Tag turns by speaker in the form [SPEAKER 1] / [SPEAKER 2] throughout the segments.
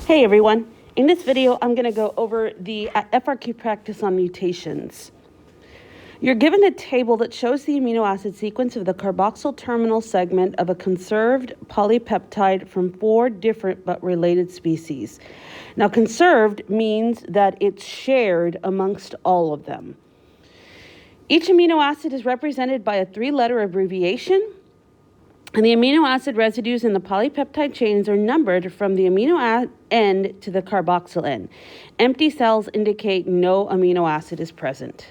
[SPEAKER 1] Hey everyone, in this video I'm going to go over the FRQ practice on mutations. You're given a table that shows the amino acid sequence of the carboxyl terminal segment of a conserved polypeptide from 4 different but related species. Now conserved means that it's shared amongst all of them. Each amino acid is represented by a 3-letter abbreviation, and the amino acid residues in the polypeptide chains are numbered from the amino end to the carboxyl end. Empty cells indicate no amino acid is present.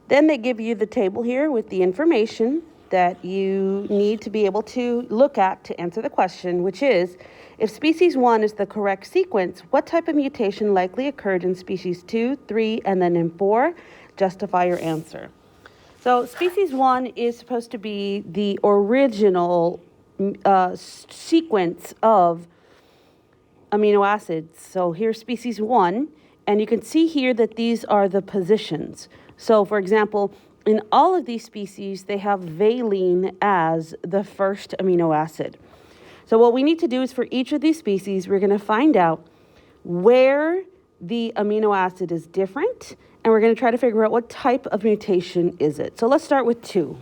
[SPEAKER 1] Then they give you the table here with the information that you need to be able to look at to answer the question, which is, if species 1 is the correct sequence, what type of mutation likely occurred in species 2, 3, and then in 4? Justify your answer. So species 1 is supposed to be the original sequence of amino acids. So here's species 1, and you can see here that these are the positions. So for example, in all of these species, they have valine as the first amino acid. So what we need to do is for each of these species, we're going to find out where the amino acid is different, and we're going to try to figure out what type of mutation is it. So let's start with 2.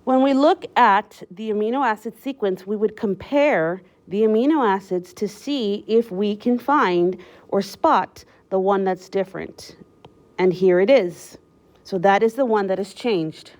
[SPEAKER 1] When we look at the amino acid sequence, we would compare the amino acids to see if we can find or spot the one that's different. And here it is. So that is the one that has changed.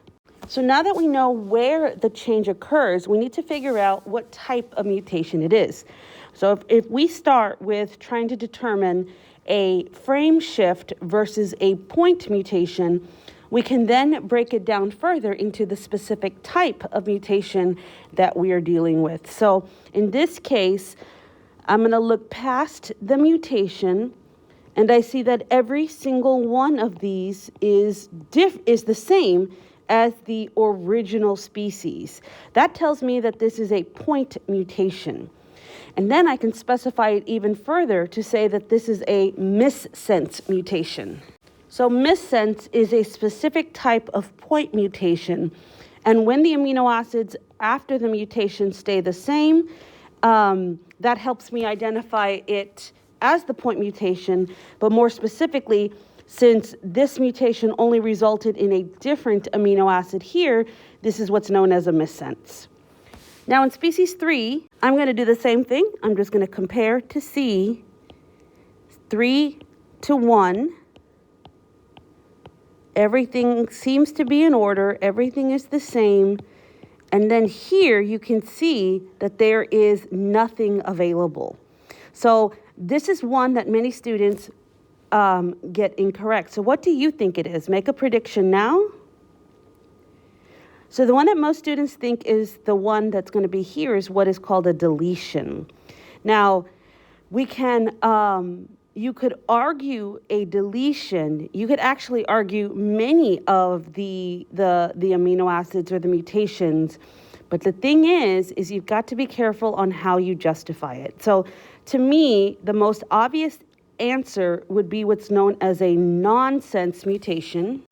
[SPEAKER 1] So now that we know where the change occurs, we need to figure out what type of mutation it is. So if we start with trying to determine a frame shift versus a point mutation, we can then break it down further into the specific type of mutation that we are dealing with. So in this case, I'm going to look past the mutation, and I see that every single one of these is the same as the original species. That tells me that this is a point mutation. And then I can specify it even further to say that this is a missense mutation. So missense is a specific type of point mutation. And when the amino acids after the mutation stay the same, that helps me identify it as the point mutation. But more specifically, since this mutation only resulted in a different amino acid here, this is what's known as a missense. Now in species 3, I'm going to do the same thing. I'm just going to compare to see 3 to 1. Everything seems to be in order. Everything is the same. And then here you can see that there is nothing available. So this is one that many students get incorrect. So what do you think it is? Make a prediction now. So the one that most students think is the one that's going to be here is what is called a deletion. Now, we can, you could argue a deletion. You could actually argue many of the amino acids or the mutations. But the thing is you've got to be careful on how you justify it. So to me, the most obvious answer would be what's known as a nonsense mutation.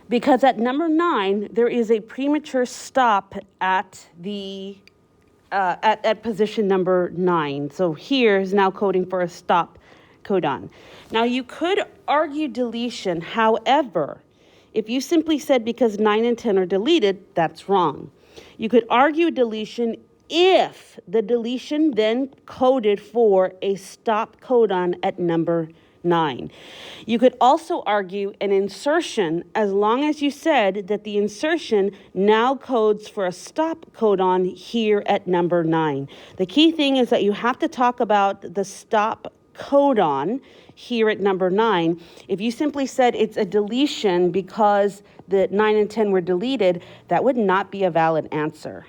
[SPEAKER 1] Because at number 9, there is a premature stop at the at position number 9. So here is now coding for a stop codon. Now you could argue deletion. However, if you simply said because 9 and 10 are deleted, that's wrong. You could argue deletion if the deletion then coded for a stop codon at number 9. You could also argue an insertion as long as you said that the insertion now codes for a stop codon here at number 9. The key thing is that you have to talk about the stop codon here at number 9. If you simply said it's a deletion because the 9 and 10 were deleted, that would not be a valid answer.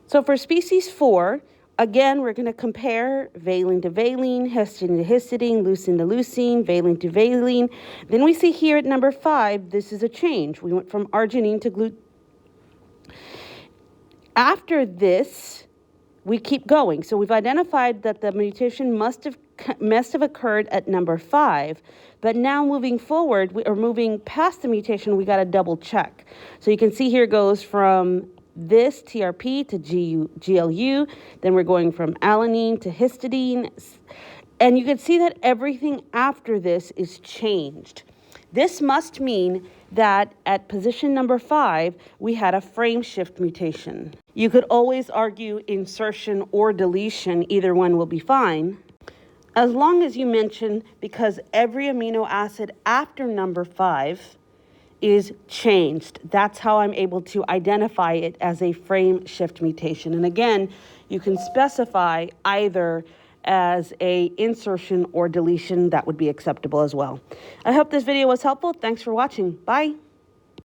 [SPEAKER 1] So for species 4, again, we're going to compare valine to valine, histidine to histidine, leucine to leucine, valine to valine. Then we see here at number 5, this is a change. We went from arginine to gluten. After this, we keep going. So we've identified that the mutation must have occurred at number 5. But now moving forward, moving past the mutation, we got to double check. So you can see here it goes from this TRP to GLU, then we're going from alanine to histidine, and you can see that everything after this is changed. This must mean that at position number 5, we had a frame shift mutation. You could always argue insertion or deletion, either one will be fine, as long as you mention because every amino acid after number 5 is changed. That's how I'm able to identify it as a frame shift mutation. And again, you can specify either as a insertion or deletion. That would be acceptable as well. I hope this video was helpful. Thanks for watching. Bye.